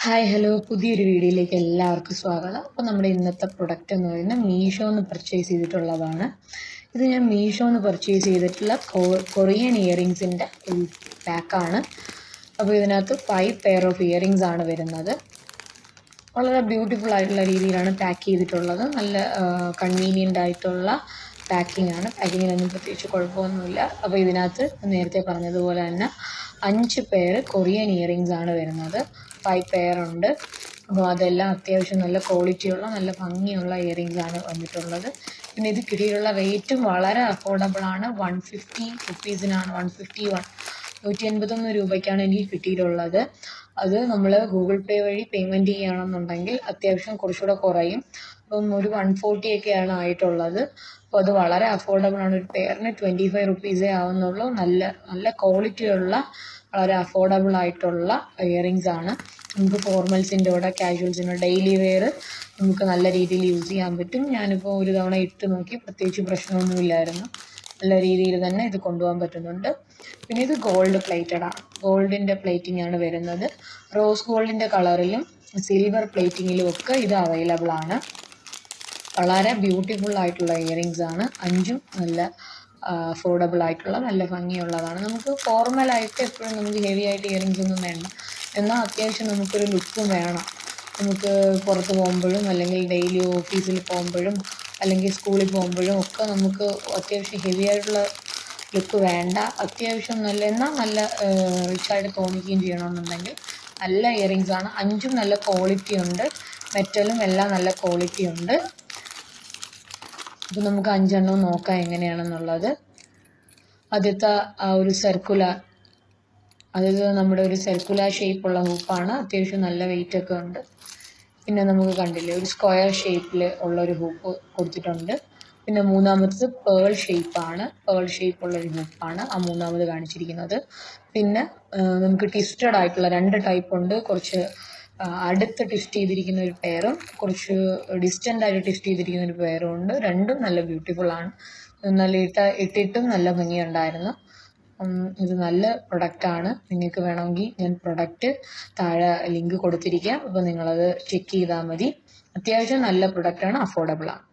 Hi hello പുതിയൊരു വീഡിയോയിലേക്ക് എല്ലാവർക്കും സ്വാഗതം. അപ്പോൾ നമ്മുടെ ഇന്നത്തെ പ്രൊഡക്റ്റ് എന്ന് പറയുന്നത് മീഷോന്ന് പർച്ചേസ് ചെയ്തിട്ടുള്ളതാണ്. ഇത് ഞാൻ മീഷോന്ന് പർച്ചേസ് ചെയ്തിട്ടുള്ള കൊറിയൻ ഇയറിങ്സിൻ്റെ ഒരു പാക്കാണ്. അപ്പോൾ ഇതിനകത്ത് 5 പെയർ ഓഫ് ഇയറിങ്സ് ആണ് വരുന്നത്. വളരെ ബ്യൂട്ടിഫുൾ ആയിട്ടുള്ള രീതിയിലാണ് പാക്ക് ചെയ്തിട്ടുള്ളത്. നല്ല കൺവീനിയൻ്റ് ആയിട്ടുള്ള പാക്കിംഗ് ആണ്. പാക്കിങ്ങിനൊന്നും പ്രത്യേകിച്ച് കുഴപ്പമൊന്നുമില്ല. അപ്പോൾ ഇതിനകത്ത് നേരത്തെ പറഞ്ഞതുപോലെ തന്നെ 5 പെയർ കൊറിയൻ ഇയറിങ്സ് ആണ് വരുന്നത്. 5 പെയർ ഉണ്ട്. അപ്പോൾ അതെല്ലാം അത്യാവശ്യം നല്ല ക്വാളിറ്റിയുള്ള നല്ല ഭംഗിയുള്ള ഇയറിങ്സ് ആണ് വന്നിട്ടുള്ളത്. പിന്നെ ഇത് കിട്ടിയിട്ടുള്ള റേറ്റും വളരെ അഫോർഡബിൾ ആണ്. 150 റുപ്പീസിനാണ് 181 രൂപയ്ക്കാണ് എനിക്ക് കിട്ടിയിട്ടുള്ളത്. അത് നമ്മൾ ഗൂഗിൾ പേ വഴി പേയ്മെൻറ്റ് ചെയ്യുകയാണെന്നുണ്ടെങ്കിൽ അത്യാവശ്യം കുറച്ചുകൂടെ കുറയും. അപ്പം ഒരു 140 ഒക്കെയാണ് ആയിട്ടുള്ളത്. അപ്പോൾ അത് വളരെ അഫോർഡബിൾ ആണ്. ഒരു പെയറിന് 25 റുപ്പീസേ ആവുന്നുള്ളൂ. നല്ല നല്ല ക്വാളിറ്റിയുള്ള വളരെ അഫോർഡബിൾ ആയിട്ടുള്ള ഇയറിങ്സ് ആണ്. നമുക്ക് ഫോർമൽസിൻ്റെ കൂടെ കാഷ്വൽസിൻ്റെ ഡെയിലി വെയർ നമുക്ക് നല്ല രീതിയിൽ യൂസ് ചെയ്യാൻ പറ്റും. ഞാനിപ്പോൾ ഒരു തവണ ഇട്ട് നോക്കി, പ്രത്യേകിച്ച് പ്രശ്നമൊന്നുമില്ലായിരുന്നു. നല്ല രീതിയിൽ തന്നെ ഇത് കൊണ്ടുപോകാൻ പറ്റുന്നുണ്ട്. പിന്നെ ഇത് ഗോൾഡ് പ്ലേറ്റഡ് ആണ്. ഗോൾഡിൻ്റെ പ്ലേറ്റിംഗ് ആണ് വരുന്നത്. റോസ് ഗോൾഡിൻ്റെ കളറിലും സിൽവർ പ്ലേറ്റിങ്ങിലും ഒക്കെ ഇത് അവൈലബിൾ ആണ്. വളരെ ബ്യൂട്ടിഫുൾ ആയിട്ടുള്ള ഇയറിങ്സ് ആണ്. 5ഉം നല്ല അഫോർഡബിൾ ആയിട്ടുള്ള നല്ല ഭംഗിയുള്ളതാണ്. നമുക്ക് ഫോർമലായിട്ട് എപ്പോഴും നമുക്ക് ഹെവി ആയിട്ട് ഇയറിങ്സ് ഒന്നും വേണ്ട, എന്നാൽ അത്യാവശ്യം നമുക്കൊരു ലുക്കും വേണം. നമുക്ക് പുറത്ത് പോകുമ്പോഴും അല്ലെങ്കിൽ ഡെയിലി ഓഫീസിൽ പോകുമ്പോഴും അല്ലെങ്കിൽ സ്കൂളിൽ പോകുമ്പോഴും ഒക്കെ നമുക്ക് അത്യാവശ്യം ഹെവി ആയിട്ടുള്ള ലുക്ക് വേണ്ട. അത്യാവശ്യം നല്ല എന്നാൽ നല്ല റിച്ചായിട്ട് തോന്നിക്കുകയും ചെയ്യണമെന്നുണ്ടെങ്കിൽ നല്ല ഇയറിങ്സ് ആണ്. 5ഉം നല്ല ക്വാളിറ്റി ഉണ്ട്. മെറ്റലും എല്ലാം നല്ല ക്വാളിറ്റി ഉണ്ട്. അപ്പോൾ നമുക്ക് 5എണ്ണവും നോക്കാം എങ്ങനെയാണെന്നുള്ളത്. ആദ്യത്തെ ഒരു സർക്കുലർ, അതായത് നമ്മുടെ ഒരു സർക്കുലർ ഷേപ്പുള്ള ഹൂപ്പാണ്. അത്യാവശ്യം നല്ല വെയിറ്റ് ഒക്കെ ഉണ്ട്. പിന്നെ നമുക്ക് കണ്ടില്ലേ ഒരു സ്ക്വയർ ഷേപ്പിൽ ഉള്ള ഒരു ഹൂപ്പ് കൊടുത്തിട്ടുണ്ട്. പിന്നെ മൂന്നാമത്തത് പേൾ ഷേപ്പാണ്. പേൾ ഷേപ്പുള്ളൊരു ഹൂപ്പാണ് ആ മൂന്നാമത് കാണിച്ചിരിക്കുന്നത്. പിന്നെ നമുക്ക് ട്വിസ്റ്റഡ് ആയിട്ടുള്ള 2 ടൈപ്പ് ഉണ്ട്. കുറച്ച് അടുത്ത് ട്വിസ്റ്റ് ചെയ്തിരിക്കുന്ന ഒരു പെയറും കുറച്ച് ഡിസ്റ്റൻ്റ് ആയിട്ട് ട്വിസ്റ്റ് ചെയ്തിരിക്കുന്ന ഒരു പെയറും ഉണ്ട്. രണ്ടും നല്ല ബ്യൂട്ടിഫുൾ ആണ്. നല്ല ഇട്ടിട്ടും നല്ല ഭംഗിയുണ്ടായിരുന്നു. ഇത് നല്ല പ്രൊഡക്റ്റാണ്. നിങ്ങൾക്ക് വേണമെങ്കിൽ ഞാൻ പ്രൊഡക്റ്റ് താഴെ ലിങ്ക് കൊടുത്തിരിക്കാം. അപ്പോൾ നിങ്ങളത് ചെക്ക് ചെയ്താൽ മതി. അത്യാവശ്യം നല്ല പ്രൊഡക്റ്റാണ്, അഫോർഡബിൾ ആണ്.